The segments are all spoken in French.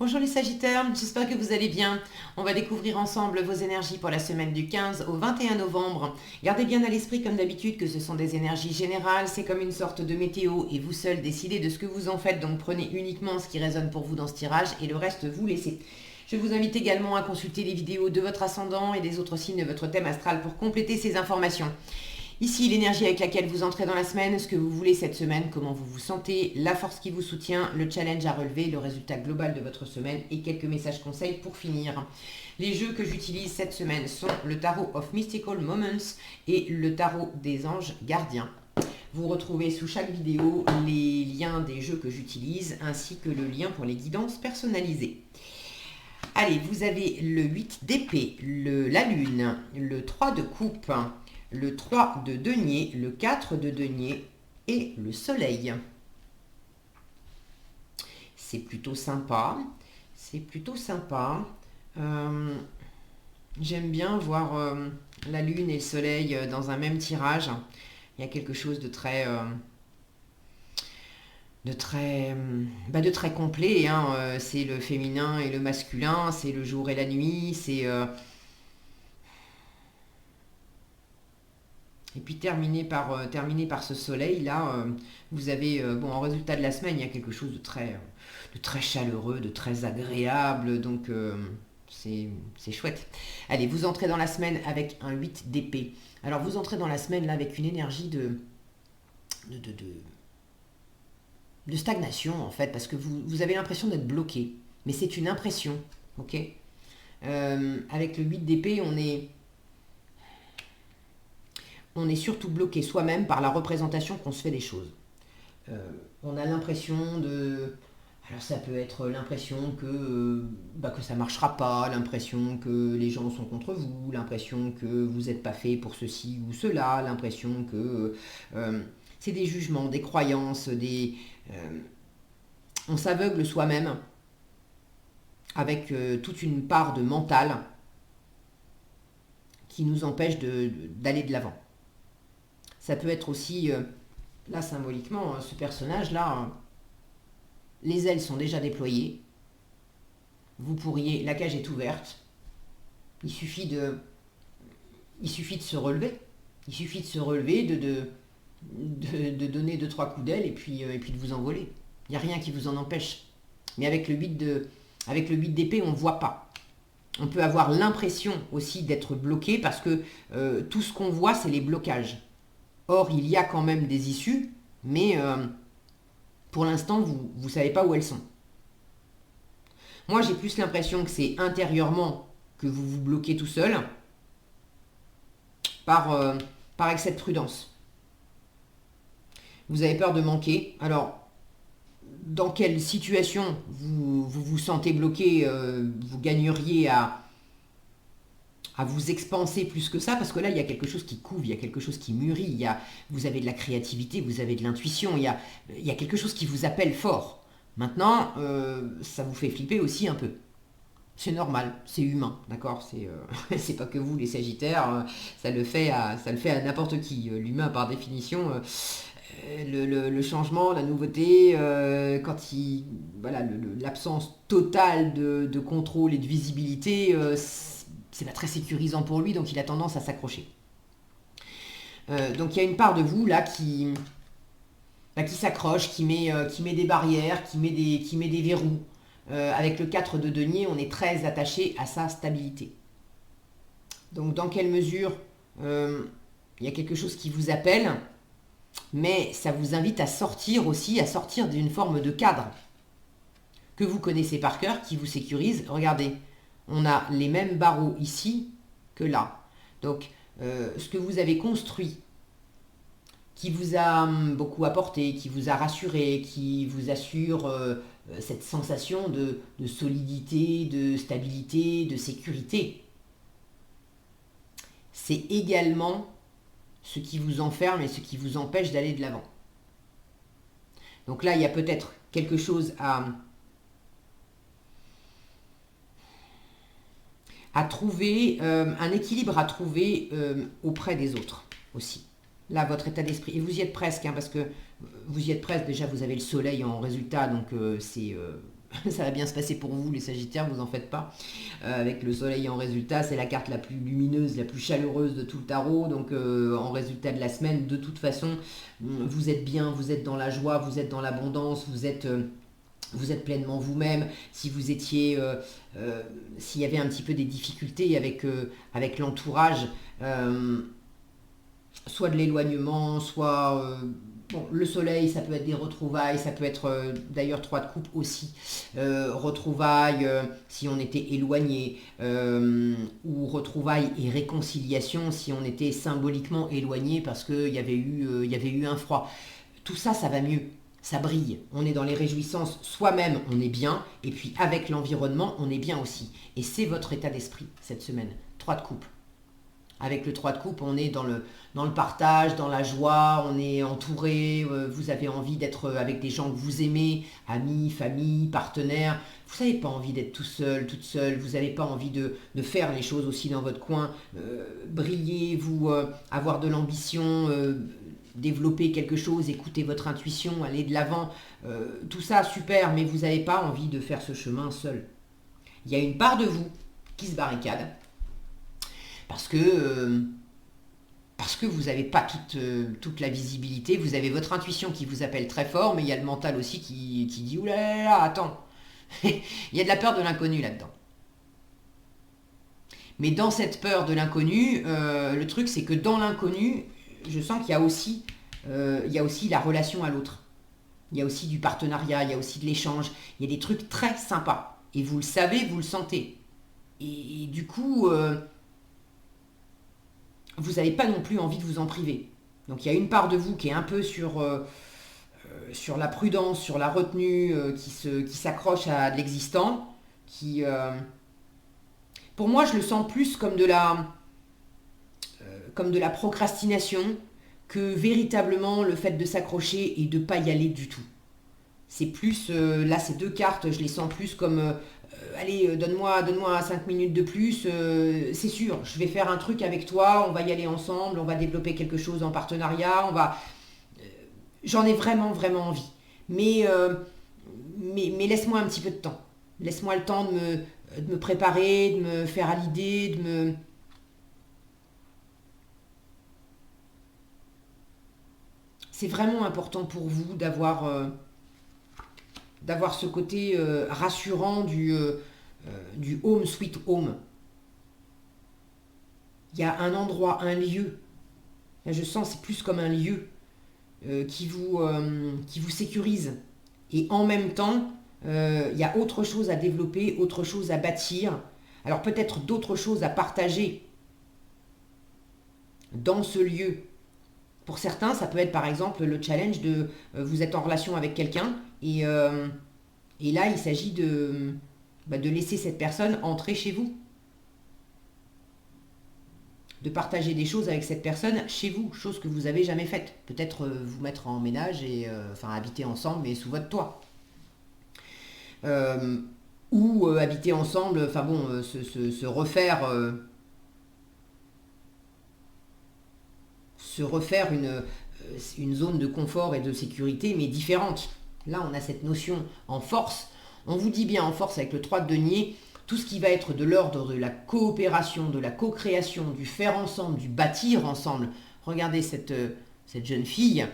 Bonjour les Sagittaires, j'espère que vous allez bien. On va découvrir ensemble vos énergies pour la semaine du 15 au 21 novembre. Gardez bien à l'esprit comme d'habitude que ce sont des énergies générales, c'est comme une sorte de météo et vous seuls décidez de ce que vous en faites, donc prenez uniquement ce qui résonne pour vous dans ce tirage et le reste vous laissez. Je vous invite également à consulter les vidéos de votre ascendant et des autres signes de votre thème astral pour compléter ces informations. Ici, l'énergie avec laquelle vous entrez dans la semaine, ce que vous voulez cette semaine, comment vous vous sentez, la force qui vous soutient, le challenge à relever, le résultat global de votre semaine et quelques messages conseils pour finir. Les jeux que j'utilise cette semaine sont le Tarot of Mystical Moments et le Tarot des Anges Gardiens. Vous retrouvez sous chaque vidéo les liens des jeux que j'utilise ainsi que le lien pour les guidances personnalisées. Allez, vous avez le 8 d'épée, la lune, le 3 de coupe, le 3 de denier, le 4 de denier et le soleil. C'est plutôt sympa. C'est plutôt sympa. J'aime bien voir la lune et le soleil dans un même tirage. Il y a quelque chose de très... de très complet, hein. C'est le féminin et le masculin, c'est le jour et la nuit, c'est... Et puis terminé par ce soleil là, vous avez bon, en résultat de la semaine, il y a quelque chose de très chaleureux, de très agréable, donc c'est chouette. Allez, vous entrez dans la semaine avec un 8 d'épée. Alors vous entrez dans la semaine là avec une énergie de stagnation en fait, parce que vous avez l'impression d'être bloqué, mais c'est une impression, ok. Avec le 8 d'épée, on est surtout bloqué soi-même par la représentation qu'on se fait des choses. On a l'impression de... Alors ça peut être l'impression que ça ne marchera pas, l'impression que les gens sont contre vous, l'impression que vous n'êtes pas fait pour ceci ou cela, l'impression que c'est des jugements, des croyances, on s'aveugle soi-même avec toute une part de mental qui nous empêche d'aller de l'avant. Ça peut être aussi, là symboliquement, ce personnage-là, les ailes sont déjà déployées. Vous pourriez, la cage est ouverte. Il suffit de se relever. Il suffit de se relever, de donner 2-3 coups d'aile et puis de vous envoler. Il n'y a rien qui vous en empêche. Mais avec le 8 d'épée, on ne voit pas. On peut avoir l'impression aussi d'être bloqué parce que tout ce qu'on voit, c'est les blocages. Or, il y a quand même des issues, mais pour l'instant, vous ne savez pas où elles sont. Moi, j'ai plus l'impression que c'est intérieurement que vous vous bloquez tout seul par excès de prudence. Vous avez peur de manquer. Alors, dans quelle situation vous sentez bloqué, vous gagneriez à vous expanser plus que ça, parce que là, il y a quelque chose qui couve, il y a quelque chose qui mûrit, vous avez de la créativité, vous avez de l'intuition, il y a quelque chose qui vous appelle fort. Maintenant, ça vous fait flipper aussi un peu. C'est normal, c'est humain, d'accord. C'est pas que vous, les Sagittaires, ça le fait à n'importe qui. L'humain, par définition, le changement, la nouveauté, l'absence totale de contrôle et de visibilité, c'est pas très sécurisant pour lui, donc il a tendance à s'accrocher. Donc il y a une part de vous là qui s'accroche, qui met des barrières, qui met des verrous. Avec le 4 de denier, on est très attaché à sa stabilité. Donc dans quelle mesure il y a quelque chose qui vous appelle, mais ça vous invite à sortir aussi, à sortir d'une forme de cadre que vous connaissez par cœur, qui vous sécurise. Regardez, on a les mêmes barreaux ici que là. Donc, ce que vous avez construit, qui vous a beaucoup apporté, qui vous a rassuré, qui vous assure cette sensation de solidité, de stabilité, de sécurité, c'est également ce qui vous enferme et ce qui vous empêche d'aller de l'avant. Donc là, il y a peut-être quelque chose à trouver, un équilibre à trouver auprès des autres aussi. Là, votre état d'esprit, et vous y êtes presque, hein, parce que vous y êtes presque, déjà vous avez le soleil en résultat, donc ça va bien se passer pour vous les Sagittaires, vous en faites pas. Avec le soleil en résultat, c'est la carte la plus lumineuse, la plus chaleureuse de tout le tarot. Donc en résultat de la semaine, de toute façon, vous êtes bien, vous êtes dans la joie, vous êtes dans l'abondance, vous êtes pleinement vous-même. Si vous étiez, s'il y avait un petit peu des difficultés avec l'entourage, soit de l'éloignement, soit bon, le soleil, ça peut être des retrouvailles, ça peut être d'ailleurs 3 de coupe aussi, retrouvailles si on était éloigné, ou retrouvailles et réconciliation si on était symboliquement éloigné parce qu'il y avait eu un froid. Tout ça, ça va mieux. Ça brille, on est dans les réjouissances, soi-même on est bien, et puis avec l'environnement on est bien aussi. Et c'est votre état d'esprit cette semaine, 3 de coupe. Avec le 3 de coupe, on est dans le partage, dans la joie, on est entouré, vous avez envie d'être avec des gens que vous aimez, amis, famille, partenaires. Vous n'avez pas envie d'être tout seul, toute seule, vous n'avez pas envie de faire les choses aussi dans votre coin. Briller, vous avoir de l'ambition, développer quelque chose, écouter votre intuition, aller de l'avant. Tout ça, super, mais vous n'avez pas envie de faire ce chemin seul. Il y a une part de vous qui se barricade. Parce que vous n'avez pas toute la visibilité, vous avez votre intuition qui vous appelle très fort, mais il y a le mental aussi qui dit « Ouh là là, attends !» Il y a de la peur de l'inconnu là-dedans. Mais dans cette peur de l'inconnu, le truc c'est que dans l'inconnu, je sens qu'il y a aussi la relation à l'autre. Il y a aussi du partenariat, il y a aussi de l'échange, il y a des trucs très sympas. Et vous le savez, vous le sentez. Et du coup... vous n'avez pas non plus envie de vous en priver. Donc il y a une part de vous qui est un peu sur la prudence, sur la retenue, qui s'accroche à de l'existant, qui... pour moi, je le sens plus comme de la procrastination que véritablement le fait de s'accrocher et de ne pas y aller du tout. C'est plus, là ces 2 cartes, je les sens plus comme... allez, donne-moi 5 minutes de plus, c'est sûr, je vais faire un truc avec toi, on va y aller ensemble, on va développer quelque chose en partenariat, j'en ai vraiment, vraiment envie. Mais laisse-moi un petit peu de temps. Laisse-moi le temps de me préparer, de me faire à l'idée, C'est vraiment important pour vous d'avoir ce côté rassurant du home sweet home. Il y a un endroit, un lieu. Là, je sens c'est plus comme un lieu qui vous sécurise. Et en même temps, il y a autre chose à développer, autre chose à bâtir. Alors peut-être d'autres choses à partager dans ce lieu. Pour certains, ça peut être par exemple le challenge de vous êtes en relation avec quelqu'un et là, il s'agit de laisser cette personne entrer chez vous. De partager des choses avec cette personne chez vous, chose que vous n'avez jamais faite. Peut-être vous mettre en ménage et habiter ensemble mais sous votre toit. Ou habiter ensemble, se refaire une zone de confort et de sécurité, mais différente. Là, on a cette notion en force. On vous dit bien en force avec le 3 de denier, tout ce qui va être de l'ordre de la coopération, de la co-création, du faire ensemble, du bâtir ensemble. Regardez cette jeune fille,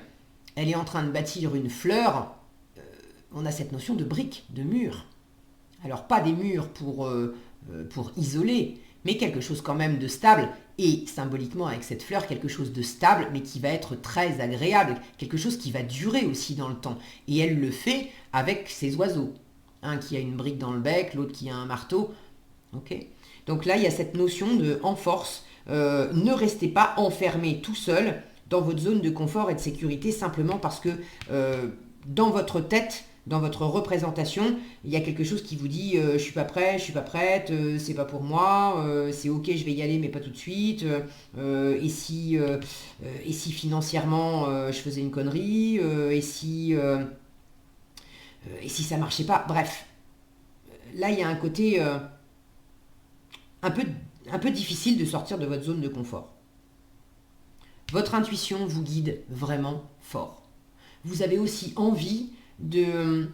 elle est en train de bâtir une fleur. On a cette notion de briques, de murs. Alors pas des murs pour isoler, mais quelque chose quand même de stable, et symboliquement avec cette fleur, quelque chose de stable, mais qui va être très agréable, quelque chose qui va durer aussi dans le temps. Et elle le fait avec ses oiseaux. Un qui a une brique dans le bec, l'autre qui a un marteau. Okay. Donc là, il y a cette notion de en force, ne restez pas enfermé tout seul dans votre zone de confort et de sécurité, simplement parce que dans votre tête, dans votre représentation, il y a quelque chose qui vous dit je suis pas prêt, je suis pas prête, c'est pas pour moi, c'est ok, je vais y aller mais pas tout de suite, et si financièrement je faisais une connerie, et si ça marchait pas, bref. Là il y a un côté un peu difficile de sortir de votre zone de confort. Votre intuition vous guide vraiment fort. Vous avez aussi envie de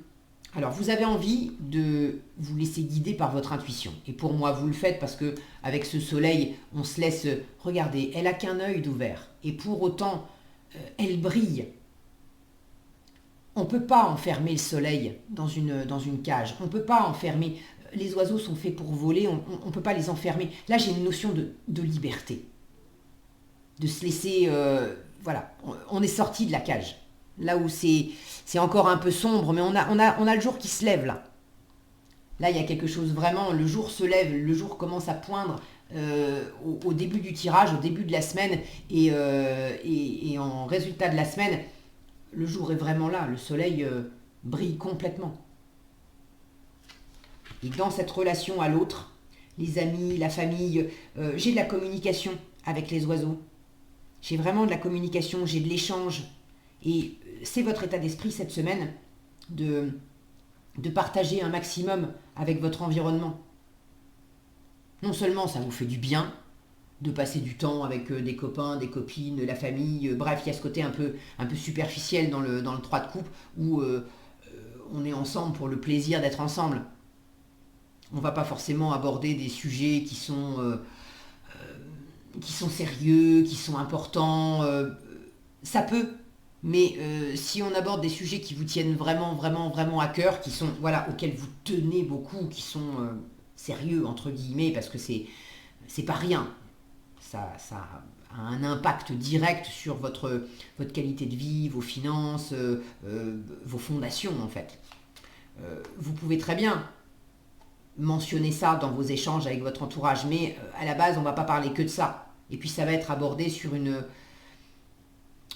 Alors, vous avez envie de vous laisser guider par votre intuition. Et pour moi, vous le faites parce que avec ce soleil, on se laisse regarder. Elle a qu'un œil d'ouvert. Et pour autant, elle brille. On ne peut pas enfermer le soleil dans une cage. On ne peut pas enfermer. Les oiseaux sont faits pour voler. On ne peut pas les enfermer. Là, j'ai une notion de liberté. De se laisser... voilà, on est sorti de la cage. Là où c'est encore un peu sombre, mais on a le jour qui se lève là. Là, il y a quelque chose vraiment, le jour se lève, le jour commence à poindre au début du tirage, au début de la semaine, et en résultat de la semaine, le jour est vraiment là, le soleil brille complètement. Et dans cette relation à l'autre, les amis, la famille, j'ai de la communication avec les oiseaux. J'ai vraiment de la communication, j'ai de l'échange. Et c'est votre état d'esprit cette semaine de partager un maximum avec votre environnement. Non seulement ça vous fait du bien de passer du temps avec des copains, des copines, de la famille, bref, il y a ce côté un peu superficiel dans le 3 de coupe où on est ensemble pour le plaisir d'être ensemble. On ne va pas forcément aborder des sujets qui sont sérieux, qui sont importants. Ça peut. Mais si on aborde des sujets qui vous tiennent vraiment, vraiment, vraiment à cœur, qui sont, voilà, auxquels vous tenez beaucoup, qui sont sérieux, entre guillemets, parce que c'est pas rien. Ça a un impact direct sur votre qualité de vie, vos finances, vos fondations, en fait. Vous pouvez très bien mentionner ça dans vos échanges avec votre entourage, mais à la base, on ne va pas parler que de ça. Et puis ça va être abordé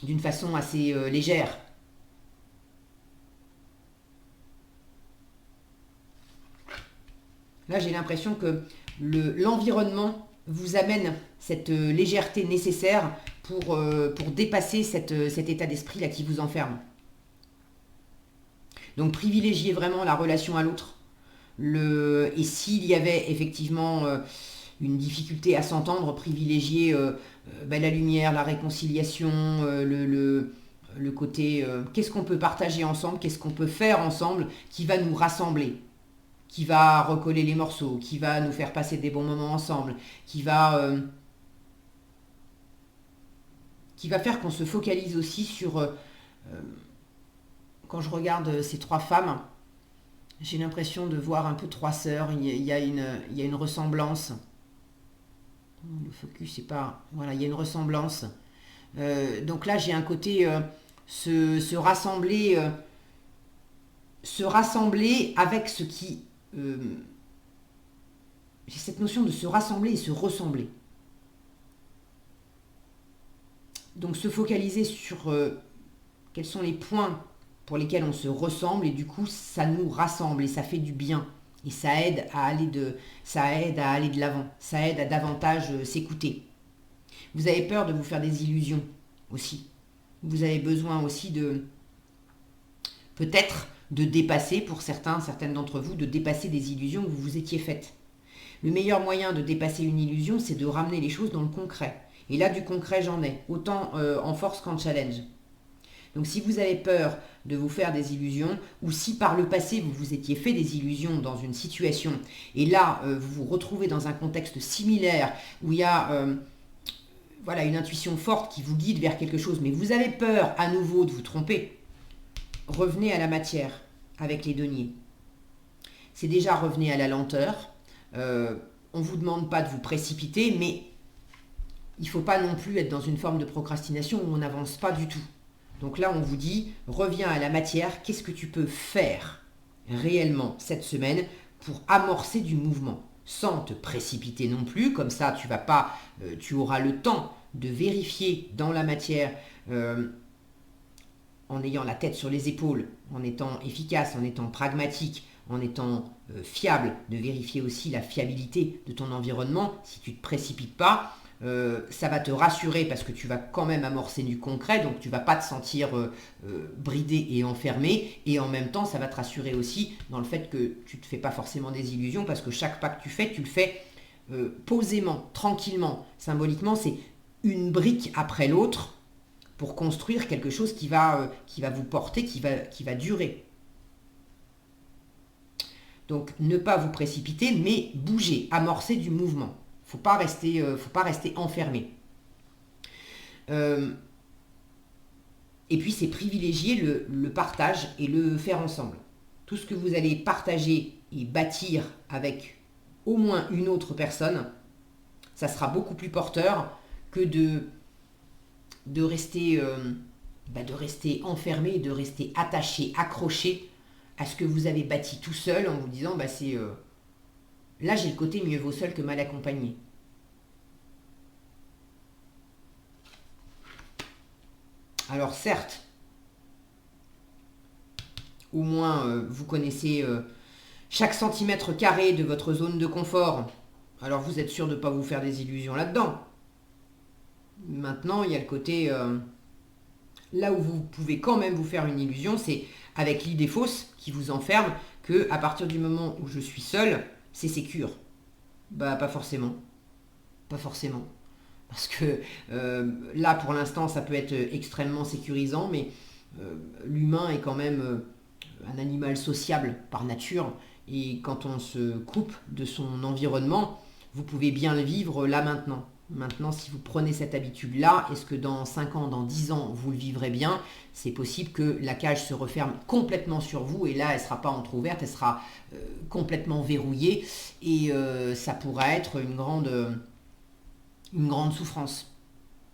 d'une façon assez légère. Là, j'ai l'impression que l'environnement vous amène cette légèreté nécessaire pour dépasser cet état d'esprit-là qui vous enferme. Donc, privilégiez vraiment la relation à l'autre. Et s'il y avait effectivement une difficulté à s'entendre, privilégier la lumière, la réconciliation, le côté qu'est-ce qu'on peut partager ensemble, qu'est-ce qu'on peut faire ensemble qui va nous rassembler, qui va recoller les morceaux, qui va nous faire passer des bons moments ensemble, qui va faire qu'on se focalise aussi sur... quand je regarde ces 3 femmes, j'ai l'impression de voir un peu 3 sœurs, il y a une ressemblance. Le focus, c'est pas... Voilà, il y a une ressemblance. Donc là, j'ai un côté se rassembler avec ce qui... j'ai cette notion de se rassembler et se ressembler. Donc se focaliser sur quels sont les points pour lesquels on se ressemble et du coup, ça nous rassemble et ça fait du bien. Et ça aide à aller de l'avant. Ça aide à davantage s'écouter. Vous avez peur de vous faire des illusions aussi. Vous avez besoin aussi peut-être de dépasser, pour certaines d'entre vous, de dépasser des illusions que vous vous étiez faites. Le meilleur moyen de dépasser une illusion, c'est de ramener les choses dans le concret. Et là, du concret, j'en ai, autant en force qu'en challenge. Donc si vous avez peur de vous faire des illusions, ou si par le passé vous vous étiez fait des illusions dans une situation, et là vous vous retrouvez dans un contexte similaire, où il y a une intuition forte qui vous guide vers quelque chose, mais vous avez peur à nouveau de vous tromper, revenez à la matière avec les deniers. C'est déjà revenez à la lenteur, on ne vous demande pas de vous précipiter, mais il ne faut pas non plus être dans une forme de procrastination où on n'avance pas du tout. Donc là, on vous dit, reviens à la matière, qu'est-ce que tu peux faire réellement cette semaine pour amorcer du mouvement, sans te précipiter non plus, comme ça tu auras le temps de vérifier dans la matière en ayant la tête sur les épaules, en étant efficace, en étant pragmatique, en étant fiable, de vérifier aussi la fiabilité de ton environnement. Si tu ne te précipites pas, ça va te rassurer parce que tu vas quand même amorcer du concret, donc tu ne vas pas te sentir bridé et enfermé, et en même temps ça va te rassurer aussi dans le fait que tu ne te fais pas forcément des illusions, parce que chaque pas que tu le fais posément, tranquillement, symboliquement, c'est une brique après l'autre pour construire quelque chose qui va vous porter, qui va durer. Donc, ne pas vous précipiter, mais bouger, amorcer du mouvement. Faut pas rester enfermé. Et puis, c'est privilégier le partage et le faire ensemble. Tout ce que vous allez partager et bâtir avec au moins une autre personne, ça sera beaucoup plus porteur que de rester enfermé, de rester attaché, accroché à ce que vous avez bâti tout seul en vous disant là j'ai le côté mieux vaut seul que mal accompagné. Alors certes, au moins vous connaissez chaque centimètre carré de votre zone de confort, alors vous êtes sûr de ne pas vous faire des illusions là-dedans. Maintenant, il y a le côté là où vous pouvez quand même vous faire une illusion, c'est avec l'idée fausse qui vous enferme que à partir du moment où je suis seul, c'est sécure. Pas forcément. Pas forcément. Parce que là, pour l'instant, ça peut être extrêmement sécurisant, mais l'humain est quand même un animal sociable par nature. Et quand on se coupe de son environnement, vous pouvez bien le vivre là maintenant. Maintenant, si vous prenez cette habitude-là, est-ce que dans 5 ans, dans 10 ans, vous le vivrez bien? C'est possible que la cage se referme complètement sur vous et là, elle ne sera pas entrouverte, elle sera complètement verrouillée et ça pourra être une grande souffrance.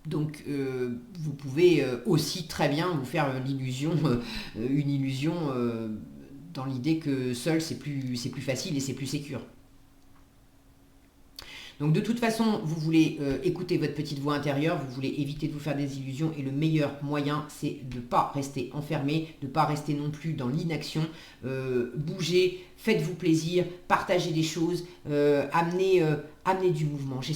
Donc, vous pouvez aussi très bien vous faire une illusion dans l'idée que seul, c'est plus facile et c'est plus sécure. Donc de toute façon, vous voulez écouter votre petite voix intérieure, vous voulez éviter de vous faire des illusions et le meilleur moyen, c'est de ne pas rester enfermé, de ne pas rester non plus dans l'inaction. Bougez, faites-vous plaisir, partagez des choses, amenez du mouvement. J'ai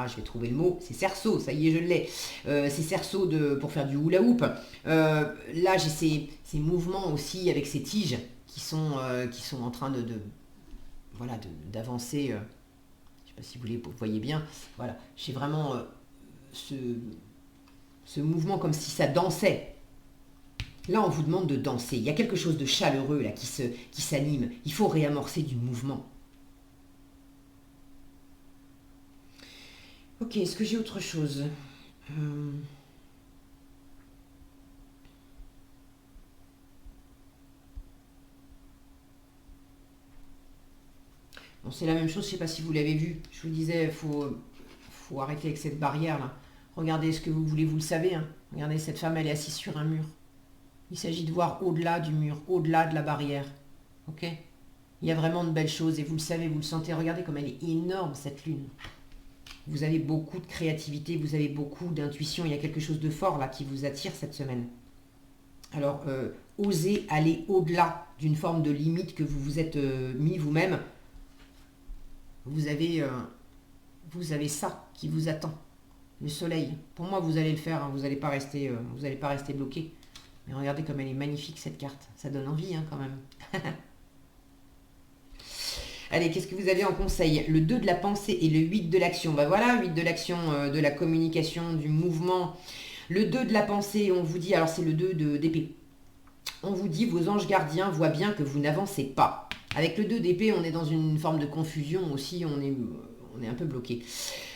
je vais trouver le mot, c'est cerceau, ça y est, je l'ai. C'est cerceau pour faire du hula hoop. Là, j'ai ces mouvements aussi avec ces tiges qui sont en train d'avancer. Je ne sais pas si vous voyez bien. Voilà, j'ai vraiment ce mouvement comme si ça dansait. Là, on vous demande de danser. Il y a quelque chose de chaleureux là qui s'anime. Il faut réamorcer du mouvement. Ok, est-ce que j'ai autre chose Bon, c'est la même chose, je ne sais pas si vous l'avez vu. Je vous disais, il faut arrêter avec cette barrière-là. Regardez ce que vous voulez, vous le savez. Hein. Regardez, cette femme, elle est assise sur un mur. Il s'agit de voir au-delà du mur, au-delà de la barrière. Ok? Il y a vraiment de belles choses et vous le savez, vous le sentez. Regardez comme elle est énorme, cette lune. Vous avez beaucoup de créativité, vous avez beaucoup d'intuition. Il y a quelque chose de fort là qui vous attire cette semaine. Alors, osez aller au-delà d'une forme de limite que vous vous êtes mis vous-même. Vous avez ça qui vous attend, le soleil. Pour moi, vous allez le faire, hein, vous n'allez pas rester bloqué. Mais regardez comme elle est magnifique cette carte, ça donne envie hein, quand même. Allez, qu'est-ce que vous avez en conseil? Le 2 de la pensée et le 8 de l'action. Voilà, 8 de l'action, de la communication, du mouvement. Le 2 de la pensée, on vous dit, alors c'est le 2 d'épée. On vous dit, vos anges gardiens voient bien que vous n'avancez pas. Avec le 2 d'épée, on est dans une forme de confusion aussi, on est un peu bloqué.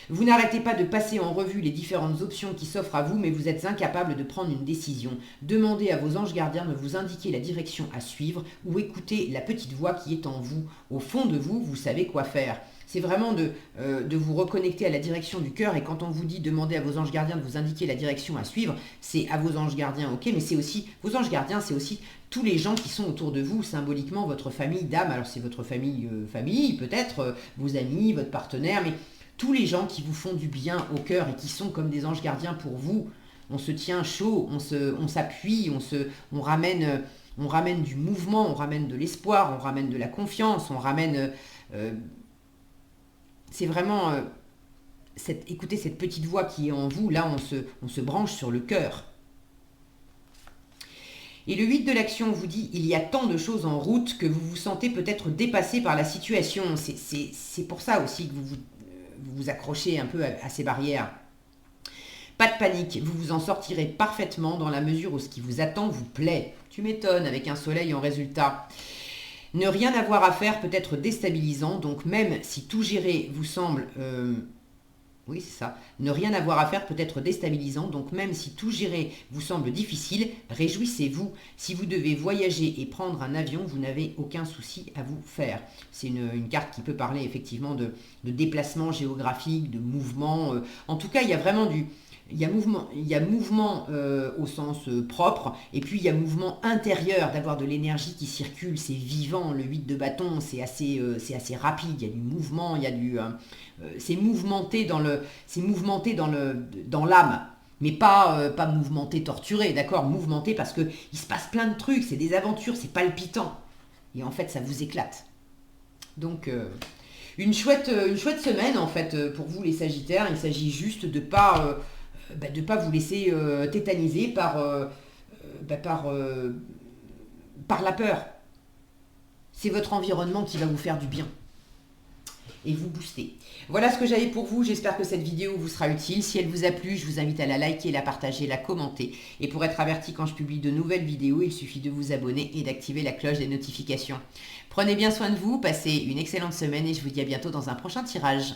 Vous n'arrêtez pas de passer en revue les différentes options qui s'offrent à vous, mais vous êtes incapable de prendre une décision. Demandez à vos anges gardiens de vous indiquer la direction à suivre ou écoutez la petite voix qui est en vous. Au fond de vous, vous savez quoi faire. C'est vraiment de vous reconnecter à la direction du cœur. Et quand on vous dit demander à vos anges gardiens de vous indiquer la direction à suivre, c'est à vos anges gardiens, ok, mais c'est aussi, vos anges gardiens, c'est aussi tous les gens qui sont autour de vous, symboliquement votre famille d'âme. Alors c'est votre famille, peut-être, vos amis, votre partenaire, mais tous les gens qui vous font du bien au cœur et qui sont comme des anges gardiens pour vous. On se tient chaud, on s'appuie, on ramène du mouvement, on ramène de l'espoir, on ramène de la confiance, on ramène... c'est vraiment... écoutez cette petite voix qui est en vous, là on se branche sur le cœur. Et le 8 de l'action vous dit, il y a tant de choses en route que vous vous sentez peut-être dépassé par la situation. C'est pour ça aussi que vous accrochez un peu à ces barrières. Pas de panique, vous vous en sortirez parfaitement dans la mesure où ce qui vous attend vous plaît. Tu m'étonnes avec un soleil en résultat. Ne rien avoir à faire peut être déstabilisant, donc même si tout gérer vous semble... oui, c'est ça. Ne rien avoir à faire peut être déstabilisant, donc même si tout gérer vous semble difficile, réjouissez-vous. Si vous devez voyager et prendre un avion, vous n'avez aucun souci à vous faire. C'est une carte qui peut parler effectivement de déplacement géographique, de mouvement. En tout cas, il y a vraiment du... Il y a mouvement au sens propre, et puis il y a mouvement intérieur, d'avoir de l'énergie qui circule, c'est vivant, le 8 de bâton, c'est assez rapide, il y a du mouvement, il y a du... c'est mouvementé dans l'âme, mais pas mouvementé, torturé, d'accord, mouvementé parce qu'il se passe plein de trucs, c'est des aventures, c'est palpitant, et en fait ça vous éclate. Donc... une chouette semaine en fait pour vous les Sagittaires, il s'agit juste de pas vous laisser tétaniser par la peur. C'est votre environnement qui va vous faire du bien et vous booster. Voilà ce que j'avais pour vous, j'espère que cette vidéo vous sera utile. Si elle vous a plu, je vous invite à la liker, la partager, la commenter. Et pour être averti quand je publie de nouvelles vidéos, il suffit de vous abonner et d'activer la cloche des notifications. Prenez bien soin de vous, passez une excellente semaine et je vous dis à bientôt dans un prochain tirage.